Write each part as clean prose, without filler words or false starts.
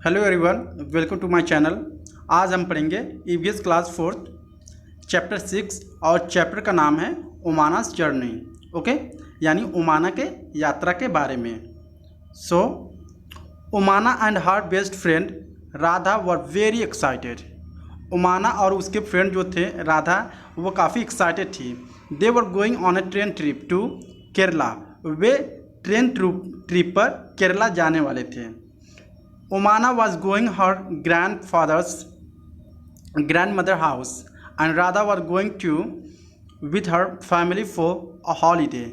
Hello everyone, welcome to my channel. आज हम पढ़ेंगे ईवीएस क्लास 4 चैप्टर 6 और चैप्टर का नाम है ओमानास जर्नी। ओके, यानी ओमाना के यात्रा के बारे में। So Omana and her best friend Radha were very excited. Omana और उसके फ्रेंड जो थे राधा, वो काफ़ी एक्साइटेड थी। They were going on a train trip to Kerala. वे ट्रेन ट्रिप पर केरला जाने वाले थे। Omana was going her grandmother house and Radha was going to with her family for a holiday।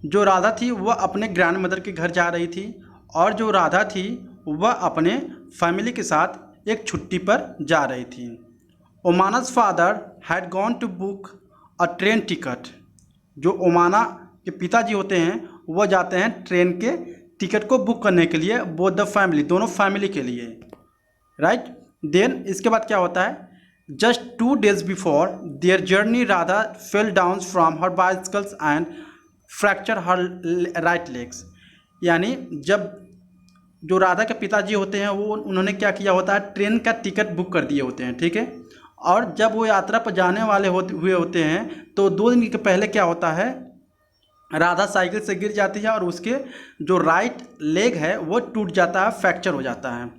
जो राधा थी वह अपने ग्रैंडमदर के घर जा रही थी और जो राधा थी वह अपने फैमिली के साथ एक छुट्टी पर जा रही थी। ओमाना's father had gone to book a train ticket। जो ओमाना के पिताजी होते हैं वह जाते हैं ट्रेन के टिकट को बुक करने के लिए, बोथ द फैमिली, दोनों फैमिली के लिए, राइट। देन इसके बाद क्या होता है, just 2 days before their journey Radha fell down from her bicycles and fracture her right legs. यानी जब जो राधा के पिताजी होते हैं वो उन्होंने क्या किया होता है, ट्रेन का टिकट बुक कर दिए होते हैं, ठीक है। और जब वो यात्रा पर जाने वाले हुए होते हैं तो 2 दिन के पहले क्या होता है, राधा साइकिल से गिर जाती है और उसके जो राइट लेग है वो टूट जाता है, फ्रैक्चर हो जाता है।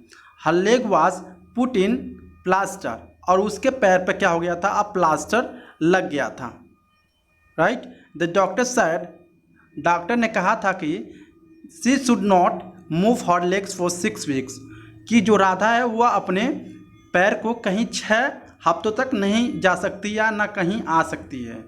हर leg was put in plaster, और उसके पैर पे क्या हो गया था, अब प्लास्टर लग गया था, right. The doctor said, doctor ने कहा था कि she should not move her legs for 6 weeks, कि जो राधा है वह अपने पैर को कहीं 6 हफ्तों तक नहीं जा सकती या ना कहीं आ सकती है।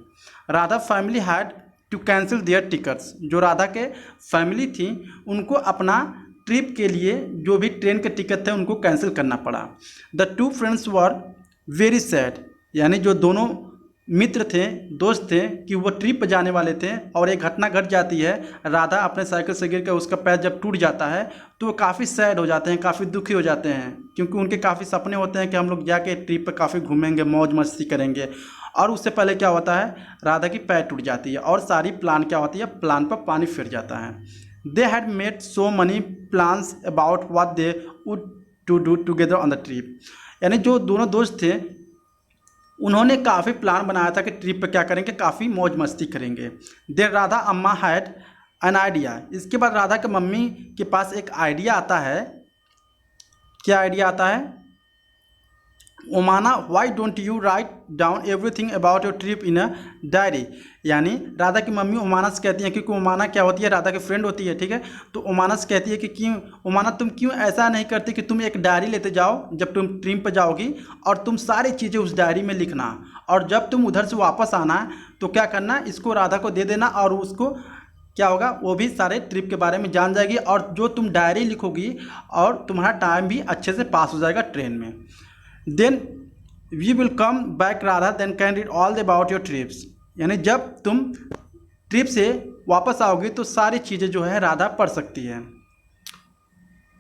Radha family had to cancel their tickets. जो राधा के फैमिली थी उनको अपना ट्रिप के लिए जो भी ट्रेन के टिकट थे उनको कैंसिल करना पड़ा। The 2 friends were very sad, यानी जो दोनों मित्र थे, दोस्त थे, कि वो ट्रिप पर जाने वाले थे और एक घटना घट जाती है, राधा अपने साइकिल से गिर कर उसका पैर जब टूट जाता है तो वो काफ़ी सैड हो जाते हैं, काफ़ी दुखी हो जाते हैं, क्योंकि उनके काफ़ी सपने होते हैं कि हम लोग जाके ट्रिप पर काफ़ी घूमेंगे, मौज मस्ती करेंगे। और उससे पहले क्या होता है, राधा की पैर टूट जाती है और सारी प्लान क्या होती है, प्लान पर पानी फिर जाता है। They had made so many plans about what they would to do together on the trip. यानी जो दोनों दोस्त थे उन्होंने काफ़ी प्लान बनाया था कि ट्रिप पर क्या करेंगे, काफ़ी मौज मस्ती करेंगे। देन राधा अम्मा हैड एन आइडिया। इसके बाद राधा के मम्मी के पास एक आइडिया आता है। क्या आइडिया आता है, Omana why don't you write down everything about your trip in a diary. यानी राधा की मम्मी ओमाना से कहती है, क्योंकि ओमाना क्या होती है, राधा की फ्रेंड होती है, ठीक है। तो ओमाना से कहती है कि क्यों ओमाना तुम क्यों ऐसा नहीं करती कि तुम एक डायरी लेते जाओ जब तुम ट्रिप पर जाओगी और तुम सारी चीज़ें उस डायरी में लिखना, और जब तुम उधर से वापस आना तो क्या करना, इसको राधा को दे देना और उसको क्या होगा, वो भी सारे ट्रिप के बारे में जान जाएगी और जो तुम डायरी लिखोगी और तुम्हारा टाइम भी अच्छे से पास हो जाएगा ट्रेन में। Then we will come back Radha then can read all about your trips. यानी जब तुम ट्रिप से वापस आओगे तो सारी चीज़ें जो है राधा पढ़ सकती है।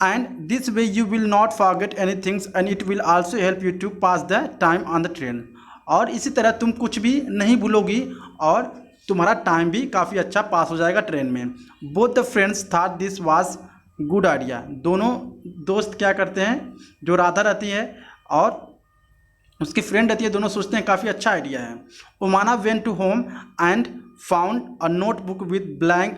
And this way you will not forget any things and it will also help you to pass the time on the train. और इसी तरह तुम कुछ भी नहीं भूलोगी और तुम्हारा टाइम भी काफ़ी अच्छा पास हो जाएगा ट्रेन में। Both the friends thought this was good idea. दोनों दोस्त क्या करते हैं, जो राधा रहती है और उसकी फ्रेंड रहती है, दोनों सोचते हैं काफ़ी अच्छा आइडिया है। Omana went to home and found a notebook with blank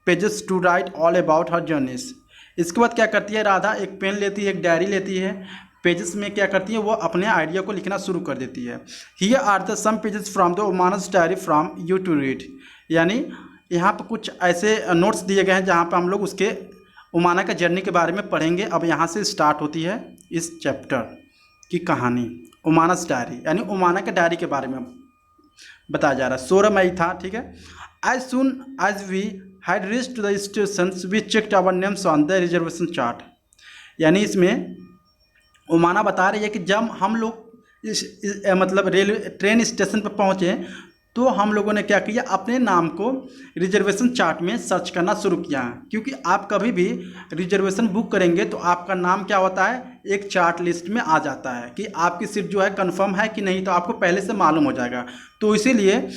pages to write all about her journeys. इसके बाद क्या करती है, राधा एक पेन लेती है, एक डायरी लेती है, पेजेस में क्या करती है, वो अपने आइडिया को लिखना शुरू कर देती है। Here are the some pages from the ओमाना's diary from you to read. यानी यहाँ पर कुछ ऐसे नोट्स दिए गए हैं जहाँ पर हम लोग उसके ओमाना का जर्नी के बारे में पढ़ेंगे। अब यहाँ से स्टार्ट होती है इस चैप्टर की कहानी, ओमाना's डायरी, यानी ओमाना के डायरी के बारे में बताया जा रहा है। 16 मई था, ठीक है। As soon as we had reached to the station we checked our names on the reservation chart. यानी इसमें ओमाना बता रही है कि जब हम लोग मतलब रेलवे ट्रेन स्टेशन पर पहुँचे तो हम लोगों ने क्या किया, अपने नाम को रिजर्वेशन चार्ट में सर्च करना शुरू किया, क्योंकि आप कभी भी रिजर्वेशन बुक करेंगे तो आपका नाम क्या होता है, एक चार्ट लिस्ट में आ जाता है कि आपकी सीट जो है कंफर्म है कि नहीं, तो आपको पहले से मालूम हो जाएगा। तो इसीलिए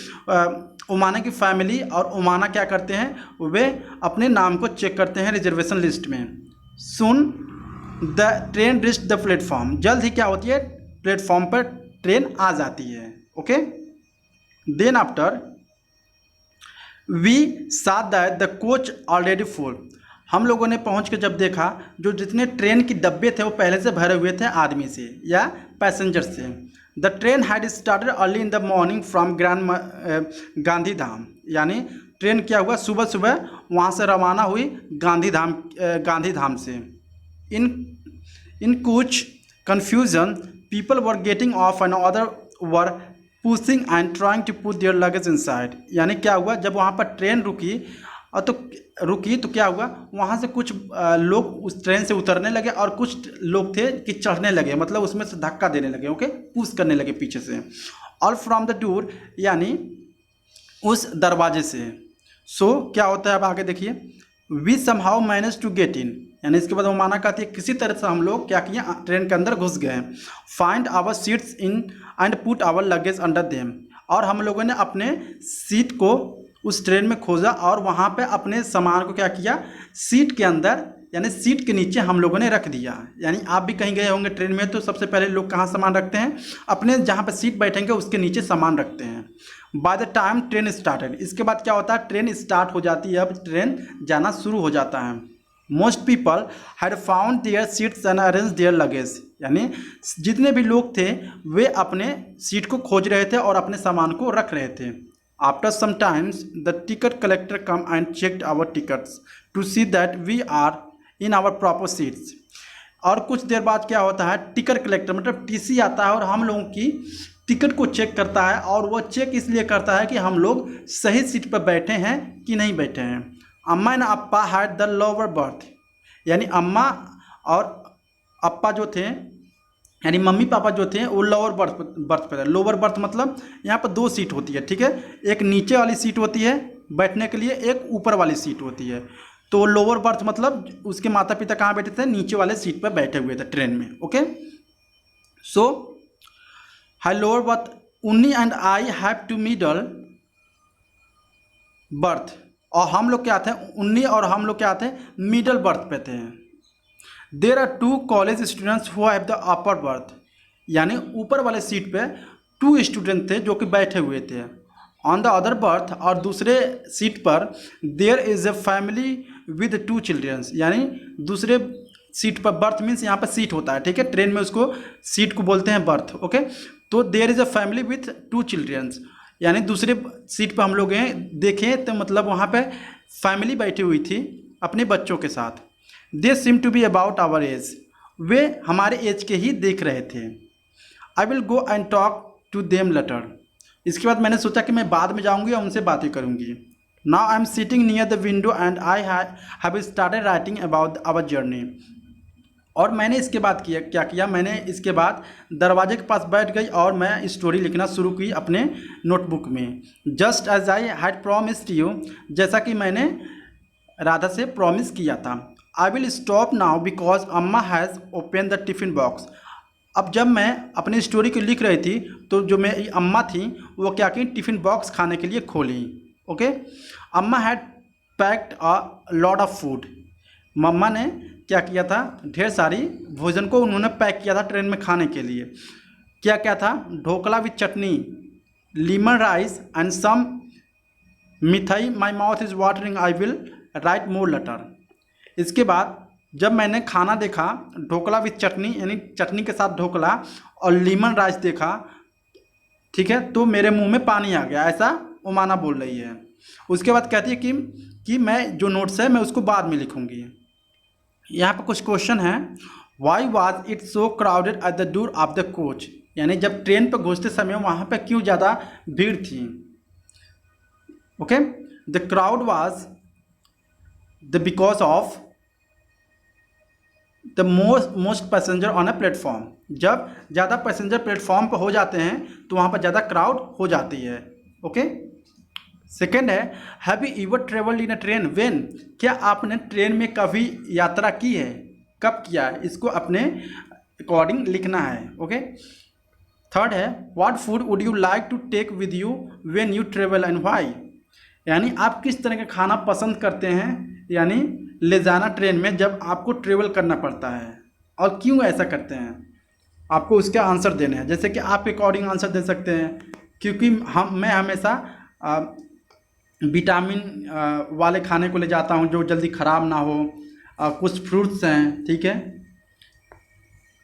ओमाना की फैमिली और ओमाना क्या करते हैं, वे अपने नाम को चेक करते हैं रिजर्वेशन लिस्ट में। Soon the train reached the platform, जल्द ही क्या होती है, प्लेटफॉर्म पर ट्रेन आ जाती है। Okay, then after we saw that the coach already full, हम लोगों ने पहुंच के जब देखा जो जितने ट्रेन के डब्बे थे वो पहले से भरे हुए थे आदमी से या पैसेंजर से। The train had started early in the morning from grand Gandhidham, यानी ट्रेन क्या हुआ, सुबह सुबह वहाँ से रवाना हुई गांधीधाम से। इन कुछ confusion people were getting off and other were pushing and trying to put their luggage inside, यानी क्या हुआ, जब वहाँ पर ट्रेन रुकी तो क्या हुआ, वहाँ से कुछ लोग उस ट्रेन से उतरने लगे और कुछ लोग थे कि चढ़ने लगे, मतलब उसमें से धक्का देने लगे। ओके, पुश करने लगे पीछे से। ऑल फ्रॉम द डोर, यानी उस दरवाजे से। सो क्या होता है, अब आगे देखिए, we somehow manage to get in, यानी इसके बाद वो माना कहती है किसी तरह से हम लोग क्या किए, ट्रेन के अंदर घुस गए। Find our seats in and put our luggage under them, और हम लोगों ने अपने सीट को उस ट्रेन में खोजा और वहाँ पे अपने सामान को क्या किया, सीट के अंदर यानी सीट के नीचे हम लोगों ने रख दिया। यानी आप भी कहीं गए होंगे ट्रेन में तो सबसे पहले लोग कहाँ सामान रखते हैं, अपने जहाँ पे सीट बैठेंगे उसके नीचे सामान रखते हैं। By the time train started, इसके बाद क्या होता है, ट्रेन स्टार्ट हो जाती है, अब ट्रेन जाना शुरू हो जाता है। Most people had found their seats and arrange their luggage, यानी जितने भी लोग थे वे अपने सीट को खोज रहे थे और अपने सामान को रख रहे थे। After some times, the ticket collector come and checked our tickets to see that we are in our proper seats. और कुछ देर बाद क्या होता है, टिकट कलेक्टर मतलब टीसी आता है और हम लोगों की टिकट को चेक करता है, और वो चेक इसलिए करता है कि हम लोग सही सीट पर बैठे हैं कि नहीं बैठे हैं। अम्मा and Appa had the lower berth, यानी अम्मा और अप्पा जो थे यानी मम्मी पापा जो थे वो लोअर बर्थ पर है। लोअर बर्थ मतलब यहाँ पर दो सीट होती है, ठीक है, एक नीचे वाली सीट होती है बैठने के लिए, एक ऊपर वाली सीट होती है। तो लोअर बर्थ मतलब उसके माता पिता कहाँ बैठे थे, नीचे वाले सीट पर बैठे हुए थे ट्रेन में। Okay, so high lower berth, Unni and I have two middle berth, और हम लोग क्या थे, उन्नी और हम लोग क्या थे, मिडल बर्थ पे थे। There are two college students who have the upper berth, यानी ऊपर वाले सीट पे 2 स्टूडेंट थे जो कि बैठे हुए थे। ऑन द अदर बर्थ, और दूसरे सीट पर there is a family with 2 childrens, यानी दूसरे सीट पर, बर्थ मीन्स यहाँ पर सीट होता है, ठीक है, ट्रेन में उसको सीट को बोलते हैं बर्थ। ओके, तो there is a family with 2 childrens, यानी दूसरे सीट पर हम लोग देखें तो मतलब वहाँ पे फैमिली बैठी हुई थी अपने बच्चों के साथ। They seem to be about our age, वे हमारे एज के ही देख रहे थे। I will go and talk to them later, इसके बाद मैंने सोचा कि मैं बाद में जाऊंगी और उनसे बातें करूंगी। Now I am sitting near the window and I have started writing about our journey, और मैंने इसके बाद क्या किया, मैंने इसके बाद दरवाजे के पास बैठ गई और मैं स्टोरी लिखना शुरू की अपने नोटबुक में। Just as I had promised you, जैसा कि मैंने राधा से प्रॉमिस किया था। I will stop now because Amma has open the tiffin box, अब जब मैं अपनी स्टोरी को लिख रही थी तो जो मेरी अम्मा थी वो क्या की, टिफ़िन बॉक्स खाने के लिए खोली। Okay, Amma had packed a lot of food, मम्मा ने क्या किया था, ढेर सारी भोजन को उन्होंने पैक किया था ट्रेन में खाने के लिए। क्या क्या था, dhokla with chutney, lemon rice and some mithai. My mouth is watering, I will write more later. इसके बाद जब मैंने खाना देखा, ढोकला विथ चटनी यानी चटनी के साथ ढोकला और लेमन राइस देखा, ठीक है, तो मेरे मुंह में पानी आ गया, ऐसा उमाना बोल रही है। उसके बाद कहती है कि मैं जो नोट्स है मैं उसको बाद में लिखूंगी। यहाँ पर कुछ क्वेश्चन है। Why was it so crowded at the door of the coach, यानी जब ट्रेन पर घुसते समय वहाँ पर क्यों ज़्यादा भीड़ थी। Okay, the crowd was the because of the most passenger on a platform, जब ज़्यादा पैसेंजर प्लेटफॉर्म पर हो जाते हैं तो वहाँ पर ज़्यादा क्राउड हो जाती है। ओके, सेकेंड है, have you ever travelled in a train when, क्या आपने ट्रेन में कभी यात्रा की है, कब किया है, इसको अपने अकॉर्डिंग लिखना है। ओके, थर्ड है, what food would you like to take with you when you travel and why, यानी आप किस तरह का खाना पसंद करते हैं, यानी ले जाना ट्रेन में जब आपको ट्रेवल करना पड़ता है। और क्यों ऐसा करते हैं, आपको उसके आंसर देने हैं। जैसे कि आप अकॉर्डिंग आंसर दे सकते हैं, क्योंकि मैं हमेशा विटामिन वाले खाने को ले जाता हूँ जो जल्दी ख़राब ना हो, कुछ फ्रूट्स हैं, ठीक है,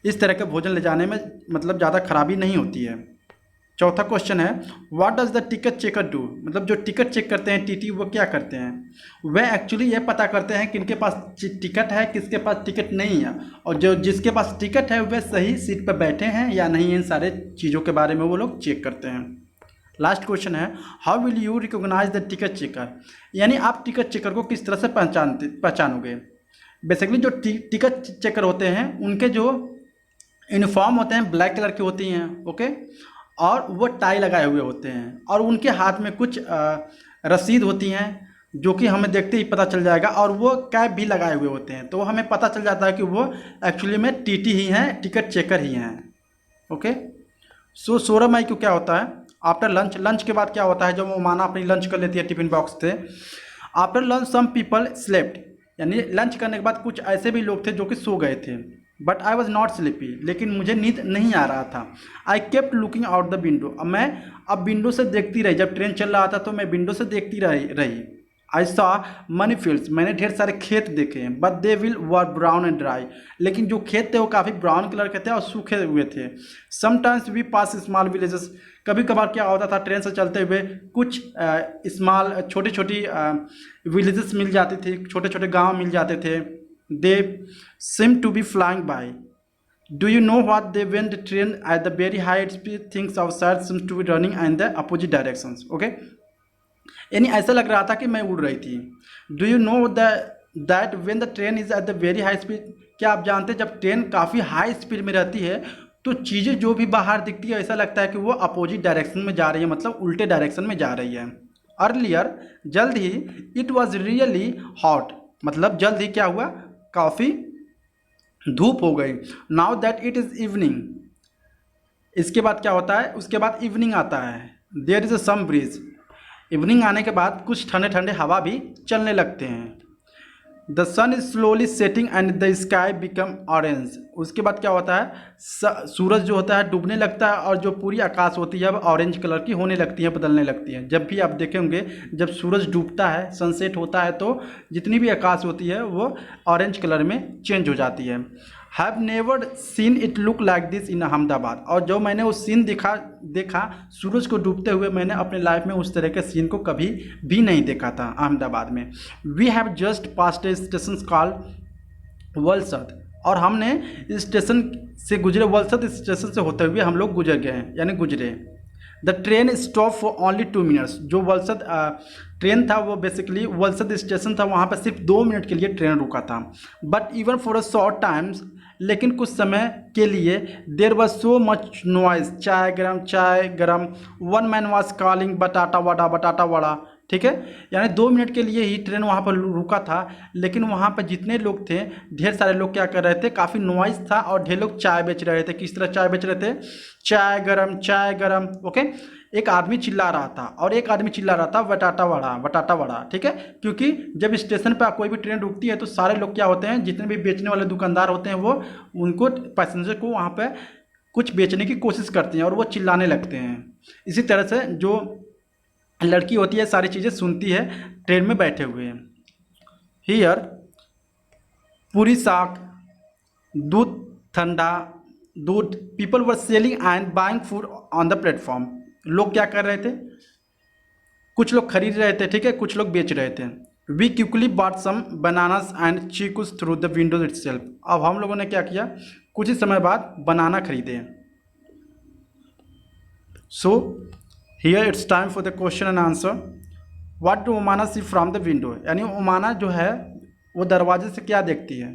इस तरह के भोजन ले जाने में मतलब ज़्यादा खराबी नहीं होती है। चौथा क्वेश्चन है, what does the ticket checker do, मतलब जो टिकट चेक करते हैं टीटी, वो क्या करते हैं? वह एक्चुअली ये पता करते हैं किनके पास टिकट है, किसके पास टिकट नहीं है, और जो जिसके पास टिकट है वह सही सीट पर बैठे हैं या नहीं, इन सारे चीज़ों के बारे में वो लोग चेक करते हैं। लास्ट क्वेश्चन है, how will you recognise the ticket checker, यानी आप टिकट चेकर को किस तरह से पहचानोगे। बेसिकली जो टिकट चेकर होते हैं उनके जो यूनिफॉर्म होते हैं ब्लैक कलर की होती हैं, ओके, और वो टाई लगाए हुए होते हैं, और उनके हाथ में कुछ रसीद होती हैं जो कि हमें देखते ही पता चल जाएगा, और वो कैप भी लगाए हुए होते हैं, तो हमें पता चल जाता है कि वो एक्चुअली में टीटी ही हैं, टिकट चेकर ही हैं, ओके। सो 16 मई को क्या होता है, आफ्टर लंच के बाद क्या होता है, जब वो माना अपनी लंच कर लेती है टिफिन बॉक्स से, after lunch some people slept, यानी लंच करने के बाद कुछ ऐसे भी लोग थे जो कि सो गए थे, but I was not sleepy, लेकिन मुझे नींद नहीं आ रहा था। I kept looking out the window, अब विंडो से देखती रही, जब ट्रेन चल रहा था तो मैं विंडो से देखती रही। आई सॉ मनी फील्ड्स, मैंने ढेर सारे खेत देखे हैं, but they will were brown and dry, लेकिन जो खेत थे वो काफ़ी ब्राउन कलर के थे और सूखे हुए थे। Sometimes we pass small villages, कभी कभार क्या होता था ट्रेन से चलते हुए कुछ स्मॉल छोटी विलेजेस मिल जाती थी, छोटे छोटे गांव मिल जाते थे। दे seem to be flying by. Do you know what they, when the train at the very high speed, things outside seems to be running in the opposite directions, okay, यानी ऐसा लग रहा था कि मैं उड़ रही थी। Do you know that when the train is at the very high speed, क्या आप जानते हैं जब ट्रेन काफ़ी हाई स्पीड में रहती है तो चीज़ें जो भी बाहर दिखती है ऐसा लगता है कि वो अपोजिट डायरेक्शन में जा रही है, मतलब उल्टे डायरेक्शन में जा रही है। अर्लियर, जल्द ही, इट वॉज रियली हॉट, मतलब जल्द ही क्या हुआ, काफ़ी धूप हो गई। Now that it is evening, इसके बाद क्या होता है, उसके बाद इवनिंग आता है। There is a some breeze, evening आने के बाद कुछ ठंडे ठंडे हवा भी चलने लगते हैं। The sun is slowly setting and the sky become orange, उसके बाद क्या होता है, सूरज जो होता है डूबने लगता है और जो पूरी आकाश होती है अब ऑरेंज कलर की होने लगती है, बदलने लगती है। जब भी आप देखेंगे जब सूरज डूबता है, सनसेट होता है, तो जितनी भी आकाश होती है वो ऑरेंज कलर में चेंज हो जाती है। Have never seen it look like this in Ahmedabad, और जो मैंने वो सीन देखा सूरज को डूबते हुए, मैंने अपने लाइफ में उस तरह के सीन को कभी भी नहीं देखा था अहमदाबाद में। We have just passed a station called Valsad, और हमने इस स्टेशन से गुजरे, वलसद स्टेशन से होते हुए हम लोग गुजर गए हैं, यानी गुजरे। The train stop for only 2 minutes, जो वलसद ट्रेन था वो बेसिकली वलसद स्टेशन था, वहाँ पर सिर्फ 2 मिनट के लिए ट्रेन रुका था। But even for a short times, लेकिन कुछ समय के लिए, there was so much noise, चाय गरम, वन मैन वॉज कॉलिंग बटाटा वड़ा, ठीक है, यानी 2 मिनट के लिए ही ट्रेन वहाँ पर रुका था, लेकिन वहाँ पर जितने लोग थे, ढेर सारे लोग क्या कर रहे थे, काफ़ी नॉइज़ था और ढेर लोग चाय बेच रहे थे। किस तरह चाय बेच रहे थे, चाय गरम, ओके। एक आदमी चिल्ला रहा था और एक आदमी चिल्ला रहा था बटाटा वड़ा, ठीक है, क्योंकि जब स्टेशन पर कोई भी ट्रेन रुकती है तो सारे लोग क्या होते हैं, जितने भी बेचने वाले दुकानदार होते हैं वो उनको पैसेंजर को वहाँ पर कुछ बेचने की कोशिश करते हैं और वो चिल्लाने लगते हैं। इसी तरह से जो लड़की होती है सारी चीज़ें सुनती है ट्रेन में बैठे हुए। हियर पूरी साग, दूध, ठंडा दूध, people were selling and buying food on the platform, लोग क्या कर रहे थे, कुछ लोग खरीद रहे थे, ठीक है, कुछ लोग बेच रहे थे। We quickly bought some bananas and chikoos through the windows itself, अब हम लोगों ने क्या किया, कुछ ही समय बाद बनाना खरीदे। So here it's time for the question and answer. What do Omana see from the window, यानी उमाना जो है वो दरवाजे से क्या देखती है,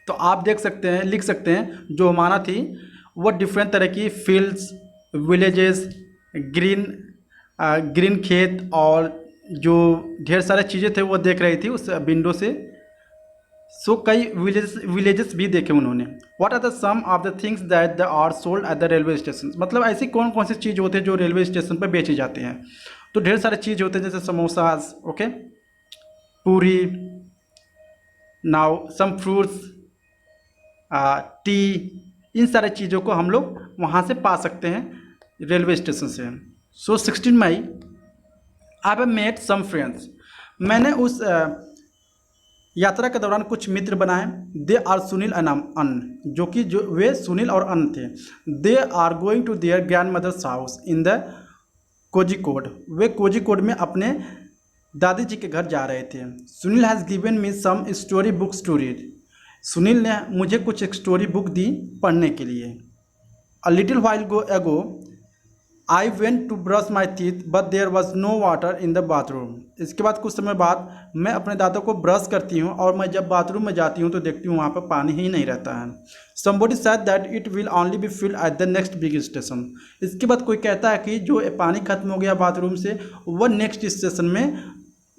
तो आप देख सकते हैं, लिख सकते हैं, जो उमाना थी वो डिफरेंट तरह की फील्ड्स, विलेजेस, ग्रीन खेत और जो ढेर सारे चीज़ें थे वो देख रही थी उस विंडो से। सो कई विलेजेस भी देखे उन्होंने। What are the some of the things that the are sold at the railway station, मतलब ऐसी कौन कौन सी चीज़ होते हैं जो रेलवे स्टेशन पर बेचे जाते हैं, तो ढेर सारे चीज़ होते हैं, जैसे समोसाज, ओके, पूरी, नाउ सम फ्रूट्स, टी, इन सारे चीज़ों को हम लोग वहाँ से पा सकते हैं रेलवे स्टेशन से। So 16 May I have met some friends, मैंने उस यात्रा के दौरान कुछ मित्र बनाए। दे आर सुनील एंड अन, जो वे सुनील और अन थे। They are going to their grand mothers house in the Kozhikode, वे कोझिकोड में अपने दादी जी के घर जा रहे थे। Sunil has given me some story books to read, Sunil ने मुझे कुछ स्टोरी बुक दी पढ़ने के लिए। अ little while ago I went to brush my teeth but there was no water in the bathroom, इसके बाद कुछ समय बाद मैं अपने दांतों को ब्रश करती हूँ और मैं जब बाथरूम में जाती हूँ तो देखती हूँ वहाँ पर पानी ही नहीं रहता है। Somebody said that it will only be filled at the next big station, इसके बाद कोई कहता है कि जो पानी खत्म हो गया बाथरूम से वह नेक्स्ट स्टेशन में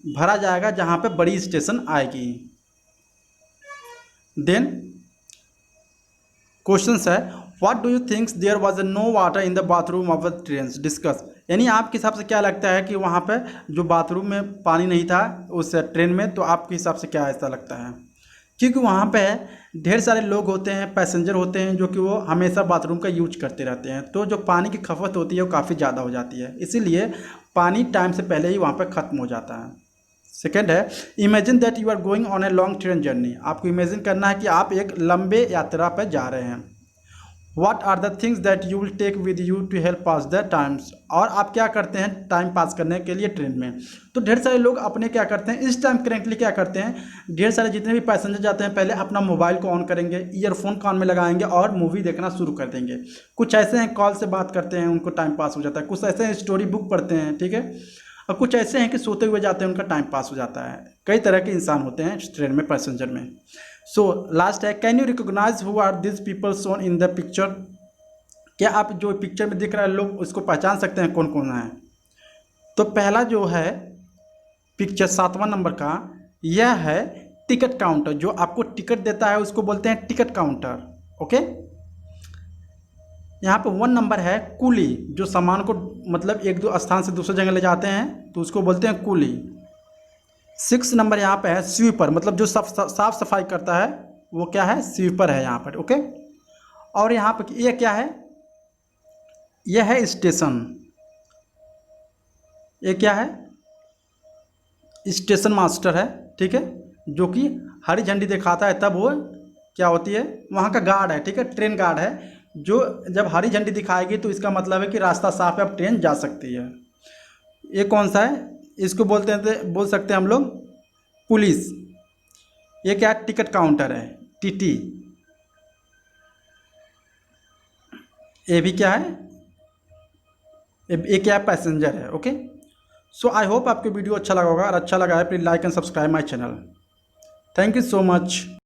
भरा जाएगा जहाँ पर बड़ी स्टेशन आएगी। देन क्वेश्चन है what do you thinks there was no water in the bathroom of the train, discuss, यानी आपके हिसाब से क्या लगता है कि वहाँ पे जो बाथरूम में पानी नहीं था उस ट्रेन में, तो आपके हिसाब से क्या ऐसा लगता है? क्योंकि वहाँ पे ढेर सारे लोग होते हैं, पैसेंजर होते हैं जो कि वो हमेशा बाथरूम का यूज करते रहते हैं, तो जो पानी की खपत होती है वो काफ़ी ज़्यादा हो जाती है, इसीलिए पानी टाइम से पहले ही वहाँ पर ख़त्म हो जाता है। सेकेंड है imagine that you are going on a long train journey, आपको इमेजिन करना है कि आप एक लंबे यात्रा पर जा रहे हैं। What are the things that you will take with you to help pass the times, और आप क्या करते हैं टाइम पास करने के लिए ट्रेन में? तो ढेर सारे लोग अपने क्या करते हैं इस टाइम करेंटली क्या करते हैं, ढेर सारे जितने भी पैसेंजर जाते हैं पहले अपना मोबाइल को ऑन करेंगे, ईयरफोन कान में लगाएंगे और मूवी देखना शुरू कर देंगे। कुछ ऐसे हैं कॉल से बात करते हैं, उनको टाइम पास हो जाता है। कुछ ऐसे हैं स्टोरी बुक पढ़ते हैं, ठीक है, और कुछ ऐसे हैं कि सोते हुए जाते हैं, उनका टाइम पास हो जाता है। कई तरह के इंसान होते हैं ट्रेन में, पैसेंजर में। सो लास्ट है can you recognise who are this people shown in the picture, क्या आप जो पिक्चर में दिख रहा है लोग उसको पहचान सकते हैं कौन कौन है? तो पहला जो है पिक्चर 7वां नंबर का, यह है टिकट काउंटर, जो आपको टिकट देता है उसको बोलते हैं टिकट काउंटर। ओके, यहाँ पे 1 नंबर है कूली, जो सामान को मतलब एक दो स्थान से दूसरे जगह ले जाते हैं तो उसको बोलते हैं कूली। 6 नंबर यहाँ पे है स्वीपर, मतलब जो साफ सफाई करता है वो क्या है, स्वीपर है यहाँ पर। ओके, और यहाँ पर ये क्या है, यह है स्टेशन, ये क्या है, स्टेशन मास्टर है, ठीक है, जो कि हरी झंडी दिखाता है तब वो क्या होती है, वहाँ का गार्ड है, ठीक है, ट्रेन गार्ड है, जो जब हरी झंडी दिखाएगी तो इसका मतलब है कि रास्ता साफ है, अब ट्रेन जा सकती है। ये कौन सा है, इसको बोल सकते हैं हम लोग पुलिस। ये क्या है, टिकट काउंटर है, टीटी। ये भी क्या है, ये क्या पैसेंजर है। ओके, सो आई होप आपको वीडियो अच्छा लगा होगा, और अच्छा लगा है please like and subscribe my channel. Thank you so much.